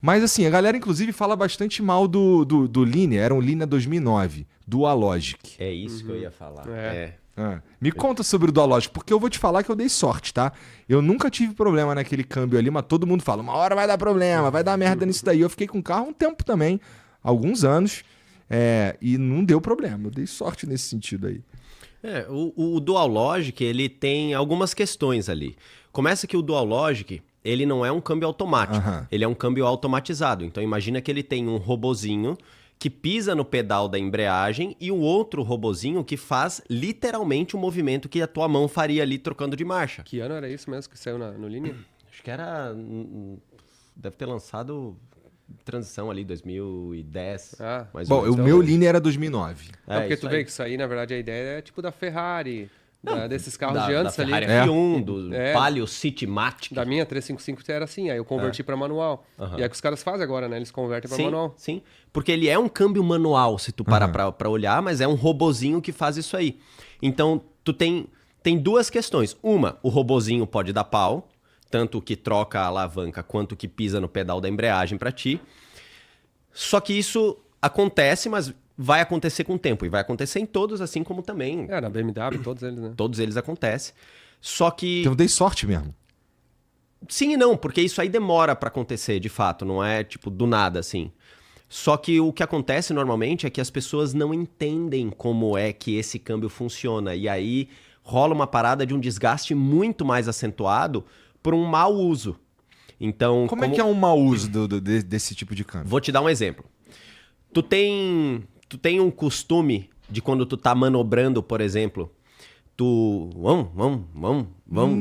Mas assim, a galera inclusive fala bastante mal do Linea, era um Linea 2009, Dualogic. É isso que eu ia falar. Me conta sobre o Dualogic, porque eu vou te falar que eu dei sorte, tá? Eu nunca tive problema naquele câmbio ali, mas todo mundo fala, uma hora vai dar problema, vai dar merda nisso daí. Eu fiquei com o carro um tempo também, alguns anos, e não deu problema. Eu dei sorte nesse sentido aí. O Dualogic, ele tem algumas questões ali. Começa que o Dualogic, ele não é um câmbio automático, ele é um câmbio automatizado. Então imagina que ele tem um robozinho que pisa no pedal da embreagem e um outro robozinho que faz literalmente o movimento que a tua mão faria ali trocando de marcha. Que ano era isso mesmo que saiu no Linea? Acho que era... Deve ter lançado transição ali, 2010. Mais ou Bom, menos. o meu Linea era 2009. Porque isso tu vê que isso aí, na verdade, a ideia é tipo da Ferrari, desses carros de da antes ali. Ferrari F1, do Palio Citymatic. Da minha 355 era assim, aí eu converti para manual. E é o que os caras fazem agora, né? Eles convertem para manual. Sim, porque ele é um câmbio manual, se tu parar pra olhar, mas é um robozinho que faz isso aí. Então, tu tem duas questões. Uma, o robozinho pode dar pau, tanto que troca a alavanca quanto que pisa no pedal da embreagem para ti. Só que isso acontece, mas vai acontecer com o tempo. E vai acontecer em todos, assim como também. Na BMW, todos eles, né? Todos eles acontecem. Só que... Então eu dei sorte mesmo. Sim e não, porque isso aí demora para acontecer, de fato. Não é, tipo, do nada, assim. Só que o que acontece normalmente é que as pessoas não entendem como é que esse câmbio funciona. E aí rola uma parada de um desgaste muito mais acentuado por um mau uso. Então, Como é que é um mau uso desse tipo de câmbio? Vou te dar um exemplo. Tu tem um costume de quando tu tá manobrando, por exemplo, vamos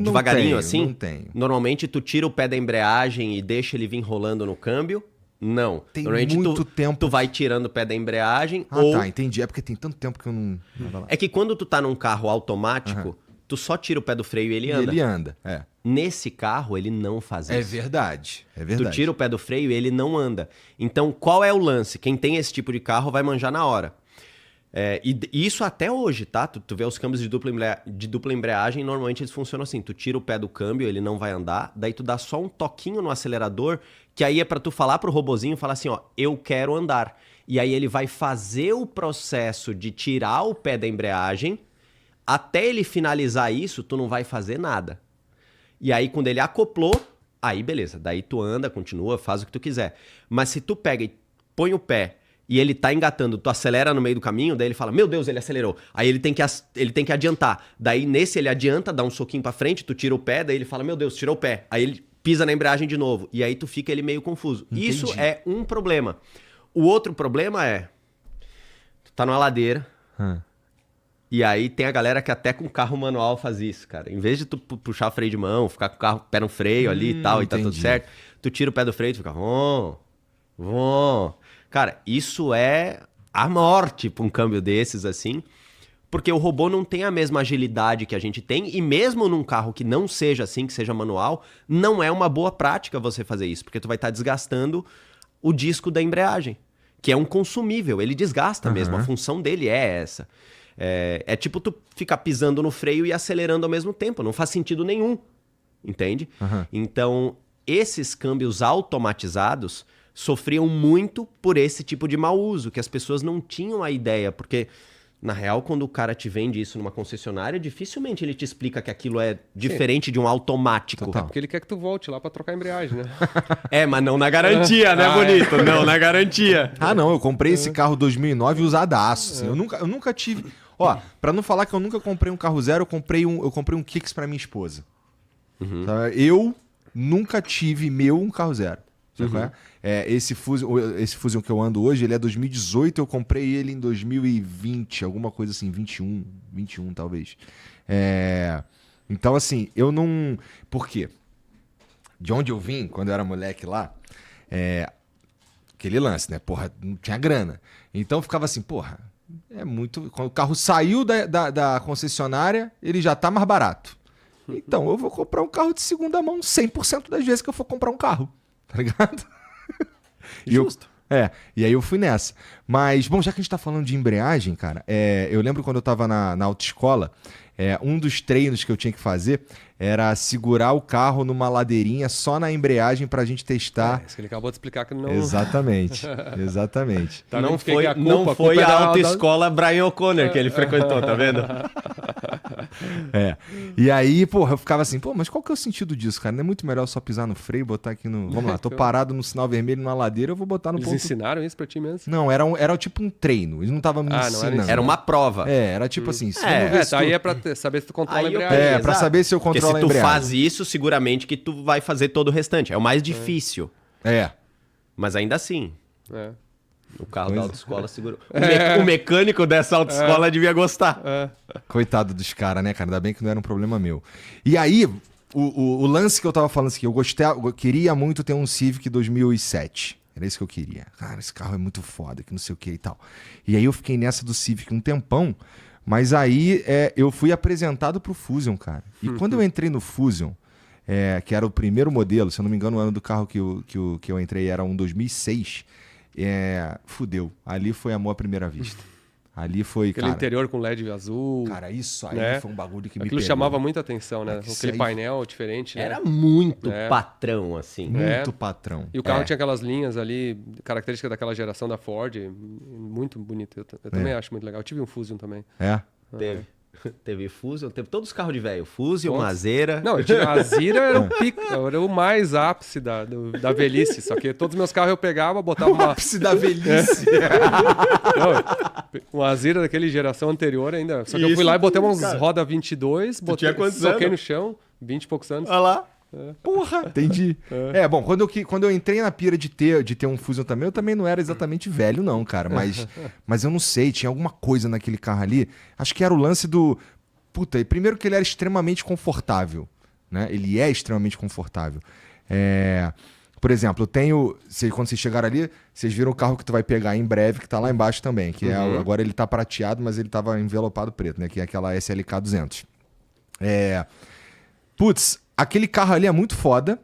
devagarinho assim? Não tenho. Normalmente tu tira o pé da embreagem e deixa ele vir rolando no câmbio? Não. Tem Normalmente muito tempo. Tu vai tirando o pé da embreagem Tá, entendi. É porque tem tanto tempo que eu não... É que quando tu tá num carro automático, tu só tira o pé do freio e ele anda. Ele anda, Nesse carro, ele não faz isso. É verdade. Tu tira o pé do freio e ele não anda. Então, qual é o lance? Quem tem esse tipo de carro vai manjar na hora. E isso até hoje, tá? Tu vê os câmbios de dupla embreagem, normalmente eles funcionam assim. Tu tira o pé do câmbio, ele não vai andar, daí tu dá só um toquinho no acelerador, que aí é pra tu falar pro robozinho, falar assim, ó, eu quero andar. E aí ele vai fazer o processo de tirar o pé da embreagem, até ele finalizar isso, tu não vai fazer nada. E aí, quando ele acoplou, aí beleza. Daí tu anda, continua, faz o que tu quiser. Mas se tu pega e põe o pé e ele tá engatando, tu acelera no meio do caminho, daí ele fala, meu Deus, ele acelerou. Aí ele tem que adiantar. Daí nesse ele adianta, dá um soquinho pra frente, tu tira o pé, daí ele fala, meu Deus, tirou o pé. Aí ele pisa na embreagem de novo. E aí tu fica ele meio confuso. Entendi. Isso é um problema. O outro problema é, tu tá numa ladeira... E aí tem a galera que até com carro manual faz isso, cara. Em vez de tu puxar o freio de mão, ficar com o carro pé no freio ali e tal, e tá tudo certo, tu tira o pé do freio e tu fica... Cara, isso é a morte pra um câmbio desses, assim, porque o robô não tem a mesma agilidade que a gente tem, e mesmo num carro que não seja assim, que seja manual, não é uma boa prática você fazer isso, porque tu vai estar desgastando o disco da embreagem, que é um consumível, ele desgasta mesmo, a função dele é essa. É tipo tu ficar pisando no freio e acelerando ao mesmo tempo. Não faz sentido nenhum. Entende? Então, esses câmbios automatizados sofriam muito por esse tipo de mau uso, que as pessoas não tinham a ideia. Porque, na real, quando o cara te vende isso numa concessionária, dificilmente ele te explica que aquilo é diferente de um automático. Total. Porque ele quer que tu volte lá pra trocar a embreagem, né? Mas não na garantia, né, bonito? Não na garantia. Não, eu comprei esse carro 2009 usadaço. Assim, eu nunca tive... Ó, pra não falar que eu nunca comprei um carro zero, eu comprei um Kicks pra minha esposa. Tá? Eu nunca tive um carro zero. Sabe qual é? Esse Fusion que eu ando hoje, ele é 2018, eu comprei ele em 2020, alguma coisa assim, 21 talvez. Então, assim, eu não... Por quê? De onde eu vim, quando eu era moleque lá, aquele lance, né? Porra, não tinha grana. Então, eu ficava assim, porra, é muito... Quando o carro saiu da concessionária, ele já tá mais barato. Então, eu vou comprar um carro de segunda mão 100% das vezes que eu for comprar um carro. Tá ligado? Justo. E aí eu fui nessa. Mas, bom, já que a gente tá falando de embreagem, cara, eu lembro quando eu tava na autoescola, um dos treinos que eu tinha que fazer era segurar o carro numa ladeirinha só na embreagem pra gente testar. Isso que ele acabou de explicar que não... Exatamente, exatamente. Tá não vendo que foi, a culpa- não a culpa foi é a da- autoescola Brian O'Connor que ele frequentou, tá vendo? E aí, porra, eu ficava assim, mas qual que é o sentido disso, cara? Não é muito melhor só pisar no freio, botar aqui no... Vamos lá, tô parado no sinal vermelho numa ladeira, eu vou botar no Eles ponto... ensinaram isso pra ti mesmo? Não, era tipo um treino, eles não estavam me não era ensinando. isso. Era uma prova. Era tipo assim, vamos ver se Aí tu... é pra saber se tu controla a Aí eu- embreagem. pra exato. saber se eu Porque controlo a se tu embreagem. faz isso, seguramente que tu vai fazer todo o restante. É o mais difícil. Mas ainda assim, É. o carro Pois da é. autoescola segurou. O mecânico dessa autoescola devia gostar. Coitado dos caras, né, cara? Ainda bem que não era um problema meu. E aí, o lance que eu tava falando assim, eu queria muito ter um Civic 2007. Era isso que eu queria. Cara, esse carro é muito foda, que não sei o que e tal. E aí eu fiquei nessa do Civic um tempão, mas aí eu fui apresentado pro Fusion, cara. E quando eu entrei no Fusion, que era o primeiro modelo, se eu não me engano, o ano do carro que eu entrei era um 2006, fudeu. Ali foi amor à primeira vista. Ali foi, Aquele cara... interior com LED azul. Cara, isso aí né? foi um bagulho que me Aquilo pegou. chamava muita atenção, né? que isso Aquele aí- painel diferente, né? Era muito É. patrão, assim. Muito patrão. E o carro tinha aquelas linhas ali, características daquela geração da Ford, muito bonito. Eu também acho muito legal. Eu tive um Fusion também. Teve Fusion, teve todos os carros de velho. Fusion, Todos. Mazera. Não, a Zira era o pico, era o mais ápice da velhice. Só que todos os meus carros eu pegava, botava uma... ápice da velhice. Não, uma Zira daquele geração anterior ainda. Só que eu fui Isso, lá e botei umas cara. roda 22, botei, tinha quantos soquei anos? no chão, 20 e poucos anos. Olha lá. Porra, entendi. Bom, quando eu entrei na pira de ter um Fusion também, eu também não era exatamente velho, não, cara. Mas eu não sei, tinha alguma coisa naquele carro ali. Acho que era o lance do... Puta, e primeiro que ele era extremamente confortável, né? Ele é extremamente confortável. Por exemplo, eu tenho... Quando vocês chegaram ali, vocês viram o carro que tu vai pegar em breve, que tá lá embaixo também. Que agora ele tá prateado, mas ele tava envelopado preto, né? Que é aquela SLK 200. Putz, aquele carro ali é muito foda,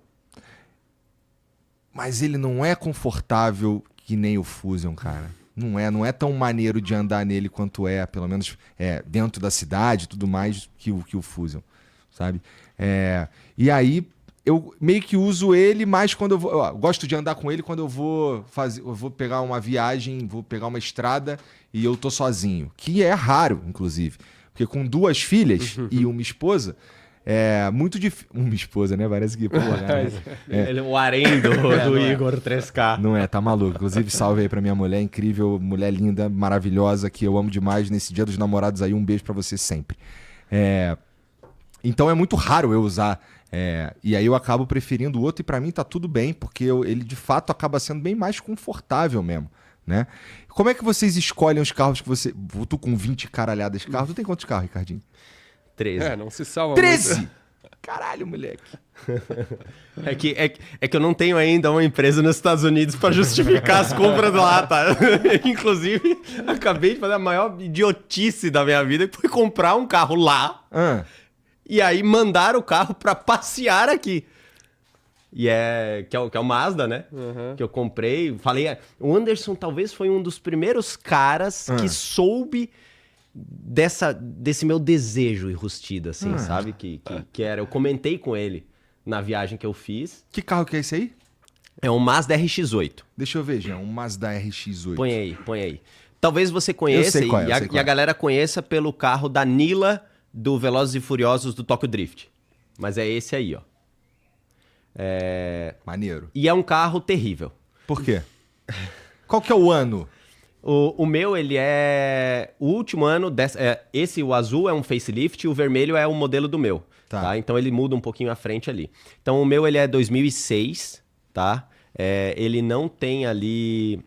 mas ele não é confortável que nem o Fusion, cara. Não é tão maneiro de andar nele quanto pelo menos dentro da cidade e tudo mais, que o Fusion, sabe? E aí, eu meio que uso ele mais quando eu vou... Eu gosto de andar com ele quando eu vou pegar uma viagem, vou pegar uma estrada e eu tô sozinho. Que é raro, inclusive. Porque com 2 filhas e uma esposa... É muito difícil. Uma esposa, né? Parece que. Porra, né? Ele é o harém do Igor 3K. Não tá maluco. Inclusive, salve aí pra minha mulher, incrível, mulher linda, maravilhosa, que eu amo demais. Nesse Dia dos Namorados aí, um beijo pra você sempre. Então é muito raro eu usar. E aí eu acabo preferindo o outro e pra mim tá tudo bem, porque ele de fato acaba sendo bem mais confortável mesmo, né? Como é que vocês escolhem os carros que você... Tu com 20 caralhadas de carro, tu tem quantos carros, Ricardinho? 13. Não se salva 13! Caralho, moleque. É que eu não tenho ainda uma empresa nos Estados Unidos pra justificar as compras lá, tá? Inclusive, acabei de fazer a maior idiotice da minha vida, que foi comprar um carro lá e aí mandar o carro pra passear aqui. Que é o Mazda, né? Que eu comprei. Falei, o Anderson talvez foi um dos primeiros caras que soube desse meu desejo enrustido, assim, sabe? Que era. Eu comentei com ele na viagem que eu fiz. Que carro que é esse aí? É um Mazda RX-8. Deixa eu ver, Jean. Um Mazda RX-8. Põe aí. Talvez você conheça Eu sei qual é. e a galera conheça pelo carro da Nila do Velozes e Furiosos do Tokyo Drift. Mas é esse aí, ó. Maneiro. E é um carro terrível. Por quê? Qual que é o ano? O meu, ele é... O último ano... o azul é um facelift e o vermelho é o modelo do meu. Tá? Então ele muda um pouquinho à frente ali. Então o meu, ele é 2006, tá? Ele não tem ali...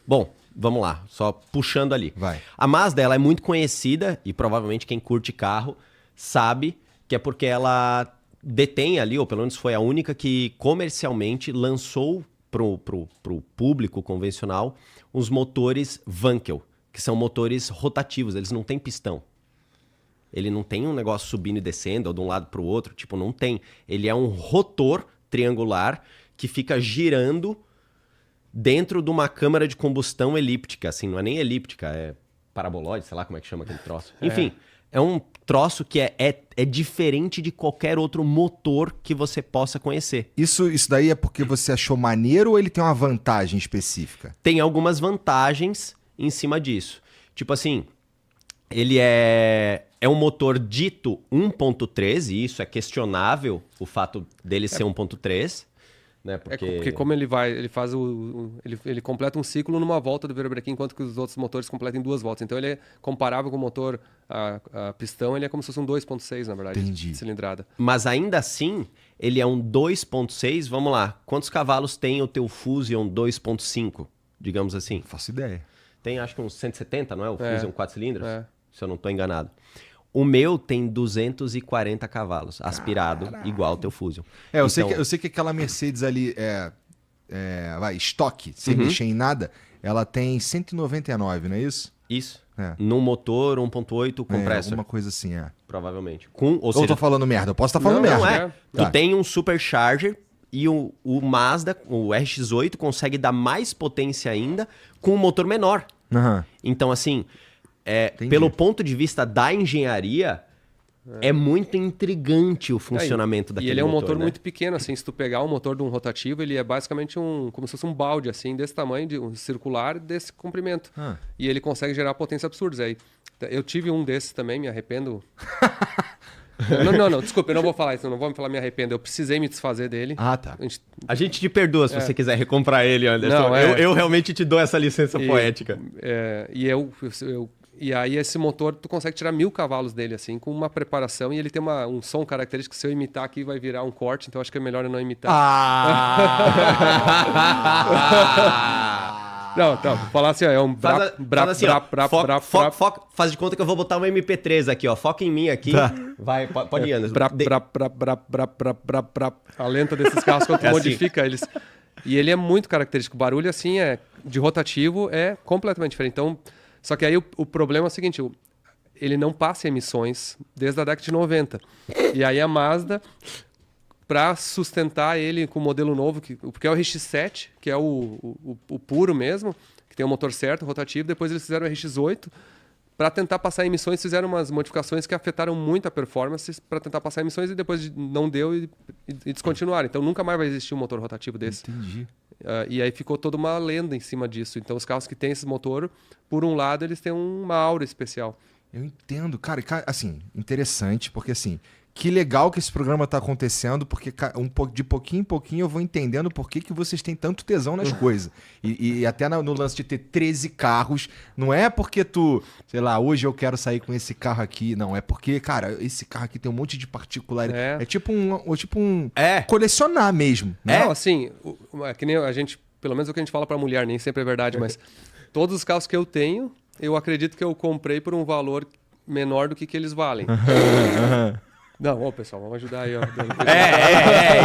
Bom, vamos lá. Só puxando ali. Vai. A Mazda, ela é muito conhecida e provavelmente quem curte carro sabe que é porque ela detém ali, ou pelo menos foi a única que comercialmente lançou pro público convencional os motores Wankel, que são motores rotativos, eles não têm pistão. Ele não tem um negócio subindo e descendo, ou de um lado para o outro, tipo, não tem. Ele é um rotor triangular que fica girando dentro de uma câmara de combustão elíptica, assim, não é nem elíptica, é paraboloide, sei lá como é que chama aquele troço. Enfim, é um troço que é diferente de qualquer outro motor que você possa conhecer. Isso daí é porque você achou maneiro ou ele tem uma vantagem específica? Tem algumas vantagens em cima disso. Tipo assim, ele é um motor dito 1.3, e isso é questionável, o fato dele ser 1.3. Né? Porque como ele faz ele completa um ciclo numa volta do virabrequim, enquanto que os outros motores completam em 2 voltas. Então ele é comparável com o motor a pistão, ele é como se fosse um 2.6, na verdade, Entendi. cilindrada. Mas ainda assim, ele é um 2.6, vamos lá, quantos cavalos tem o teu Fusion 2.5, digamos assim? Não faço ideia. Tem acho que uns 170, não é? O Fusion 4 cilindros, É. se eu não estou enganado. O meu tem 240 cavalos, aspirado, igual ao teu Fusion. Eu sei que aquela Mercedes ali estoque, sem mexer em nada, ela tem 199, não é isso? Isso. É. Num motor 1.8 compressor, Alguma coisa assim, provavelmente. Ou tô falando merda? Eu posso estar falando Não, merda. Tu Tá. tem um supercharger e o Mazda, o RX-8, consegue dar mais potência ainda com um motor menor. Aham. Então, assim, Entendi. pelo ponto de vista da engenharia, é muito intrigante o funcionamento daquele E ele é um motor né? muito pequeno, assim, se tu pegar o motor de um rotativo, ele é basicamente como se fosse um balde, assim, desse tamanho, um circular, desse comprimento. Ah. E ele consegue gerar potência absurdas. Aí, eu tive um desses também, me arrependo. Não, desculpa, eu não vou falar isso, não vou me falar me arrependo. Eu precisei me desfazer dele. Ah, tá. A gente te perdoa se você quiser recomprar ele, Anderson. Não, eu realmente te dou essa licença poética. E aí esse motor, tu consegue tirar 1000 cavalos dele, assim, com uma preparação, e ele tem um som característico que se eu imitar aqui vai virar um corte, então acho que é melhor eu não imitar. Não, vou falar assim, ó, é um faz de conta que eu vou botar uma MP3 aqui, ó. Foca em mim aqui. Tá. Vai, pode ir, Anderson. A lenta desses carros, quando tu assim. modifica eles. E ele é muito característico. O barulho, assim, de rotativo é completamente diferente. Então, só que aí o problema é o seguinte, ele não passa emissões desde a década de 90. E aí a Mazda, para sustentar ele com o modelo novo, porque é o RX-7, que é o puro mesmo, que tem o motor certo, rotativo, depois eles fizeram o RX-8, para tentar passar emissões, fizeram umas modificações que afetaram muito a performance para tentar passar emissões e depois não deu e descontinuaram. Então nunca mais vai existir um motor rotativo desse. Entendi. E aí ficou toda uma lenda em cima disso. Então os carros que têm esse motor, por um lado, eles têm uma aura especial. Eu entendo, cara, assim, interessante, porque assim, que legal que esse programa tá acontecendo, porque de pouquinho em pouquinho eu vou entendendo por que vocês têm tanto tesão nas coisas. E até no lance de ter 13 carros, não é porque sei lá, hoje eu quero sair com esse carro aqui, não, é porque, cara, esse carro aqui tem um monte de particularidade. É tipo um colecionar mesmo, né? Não, assim, é que nem a gente, pelo menos o que a gente fala pra mulher, nem sempre é verdade, mas todos os carros que eu tenho, eu acredito que eu comprei por um valor menor do que eles valem. Não, pessoal, vamos ajudar aí, ó.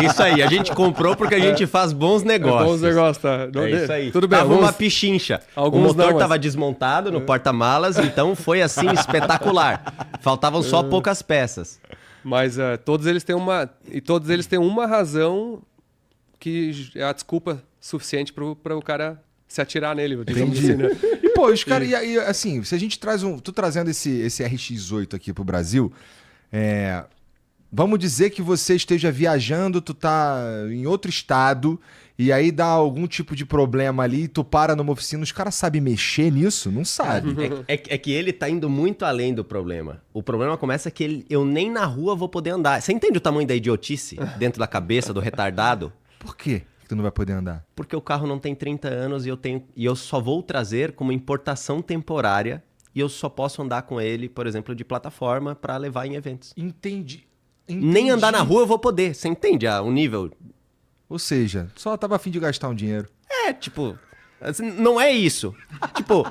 Isso aí. A gente comprou porque a gente faz bons negócios. Bons negócios, tá? É isso aí. Tudo bem. Tava uma pichincha. O motor tava desmontado no porta-malas, então foi assim, espetacular. Faltavam só poucas peças. Mas todos eles têm uma razão que é a desculpa suficiente para o cara se atirar nele. Entendi. Assim, né? E, pô, os caras, assim, se a gente traz tu trazendo esse RX-8 aqui pro Brasil, vamos dizer que você esteja viajando, tu tá em outro estado, e aí dá algum tipo de problema ali, tu para numa oficina, os caras sabem mexer nisso? Não sabe. É que ele tá indo muito além do problema. O problema começa que eu nem na rua vou poder andar. Você entende o tamanho da idiotice dentro da cabeça do retardado? Por quê que tu não vai poder andar? Porque o carro não tem 30 anos e eu só vou trazer como importação temporária e eu só posso andar com ele, por exemplo, de plataforma para levar em eventos. Entendi. Nem andar na rua eu vou poder. Você entende o nível? Ou seja, só tava a fim de gastar um dinheiro. Tipo, assim, não é isso. Tipo,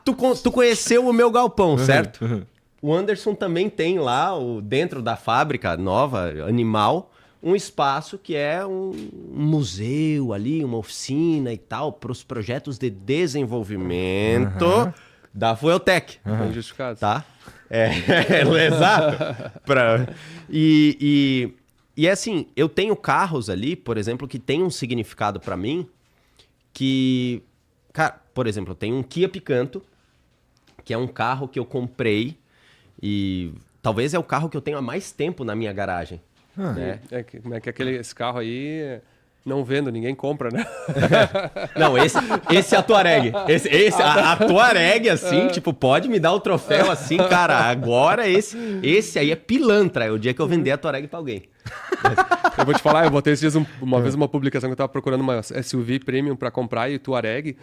tu conheceu o meu galpão, certo? O Anderson também tem lá, dentro da fábrica nova, animal, um espaço que é um museu ali, uma oficina e tal, para os projetos de desenvolvimento da Fueltech. Bem justificado. Tá? Exato. E assim, eu tenho carros ali, por exemplo, que tem um significado para mim, que... Cara, por exemplo, eu tenho um Kia Picanto, que é um carro que eu comprei e talvez é o carro que eu tenho há mais tempo na minha garagem. Né? Como é que esse carro aí não vendo, ninguém compra, né? Não, esse é a Touareg. A Touareg, assim, tipo, pode me dar o troféu assim, cara. Agora esse aí é pilantra. É o dia que eu vender a Touareg pra alguém. Eu vou te falar, eu botei esses dias uma vez uma publicação que eu tava procurando uma SUV Premium pra comprar e Touareg.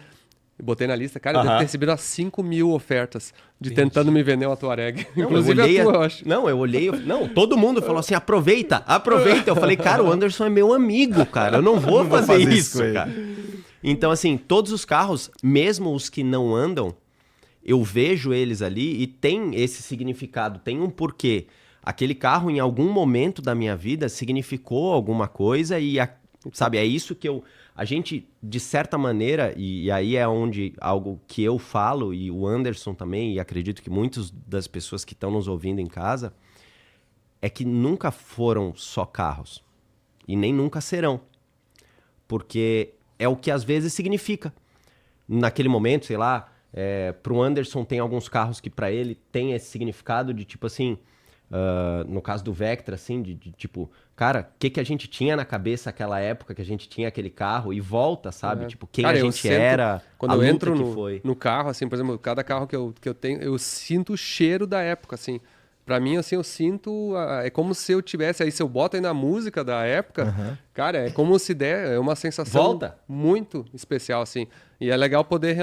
Botei na lista, cara, eu devo ter recebido umas 5 mil ofertas tentando me vender uma Touareg. Não, inclusive a tua, eu acho. Não, eu olhei... Não, todo mundo falou assim, aproveita. Eu falei, cara, o Anderson é meu amigo, cara. Eu não vou fazer isso, cara. Então, assim, todos os carros, mesmo os que não andam, eu vejo eles ali e tem esse significado, tem um porquê. Aquele carro, em algum momento da minha vida, significou alguma coisa e, sabe, é isso que a gente, de certa maneira, e aí é onde algo que eu falo, e o Anderson também, e acredito que muitas das pessoas que estão nos ouvindo em casa, é que nunca foram só carros. E nem nunca serão. Porque é o que às vezes significa. Naquele momento, sei lá, pro Anderson tem alguns carros que para ele tem esse significado de tipo assim... no caso do Vectra, assim, de tipo, cara, o que a gente tinha na cabeça naquela época que a gente tinha aquele carro e volta, sabe? Tipo, quem cara, a gente era, quando a eu luta entro que foi. no carro, assim, por exemplo, cada carro que eu tenho, eu sinto o cheiro da época, assim. Pra mim, assim, eu sinto... é como se eu tivesse... Aí, se eu boto aí na música da época, cara, é como se der... É uma sensação muito especial, assim. E é legal poder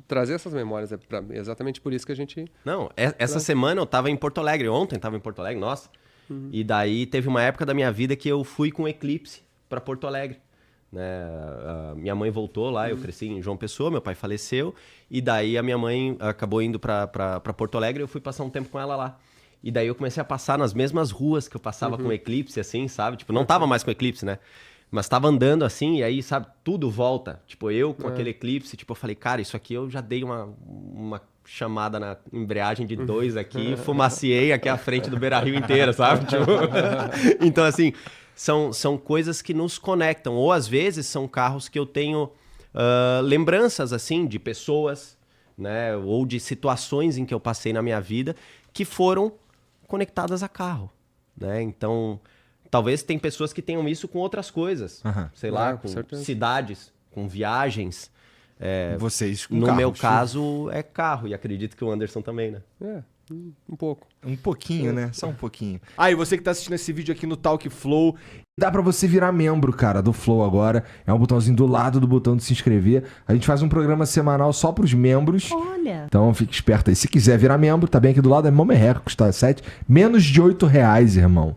trazer essas memórias. Exatamente por isso que a gente... Não, essa semana eu tava em Porto Alegre. Ontem tava em Porto Alegre, nossa. E daí teve uma época da minha vida que eu fui com Eclipse pra Porto Alegre. Né? Minha mãe voltou lá, eu cresci em João Pessoa, meu pai faleceu. E daí a minha mãe acabou indo pra Porto Alegre e eu fui passar um tempo com ela lá. E daí eu comecei a passar nas mesmas ruas que eu passava com Eclipse, assim, sabe? Tipo, não tava mais com Eclipse, né? Mas tava andando assim, e aí, sabe, tudo volta. Tipo, eu com aquele Eclipse, tipo, eu falei, cara, isso aqui eu já dei uma chamada na embreagem de 2 aqui, fumaciei aqui à frente do Beira-Rio inteiro, sabe? Tipo... Então, assim, são coisas que nos conectam. Ou, às vezes, são carros que eu tenho lembranças, assim, de pessoas, né? Ou de situações em que eu passei na minha vida que foram conectadas a carro, né? Então, talvez tem pessoas que tenham isso com outras coisas. Sei lá, com cidades, com viagens. Vocês com No carros. meu caso, é carro. E acredito que o Anderson também, né? Um pouco. Um pouquinho, né? Só um pouquinho. E você que tá assistindo esse vídeo aqui no Talk Flow, dá pra você virar membro, cara, do Flow agora. É um botãozinho do lado do botão de se inscrever. A gente faz um programa semanal só pros membros. Olha. Então fique esperto aí. Se quiser virar membro, tá bem aqui do lado, é mó merreca, custa menos de R$8, irmão.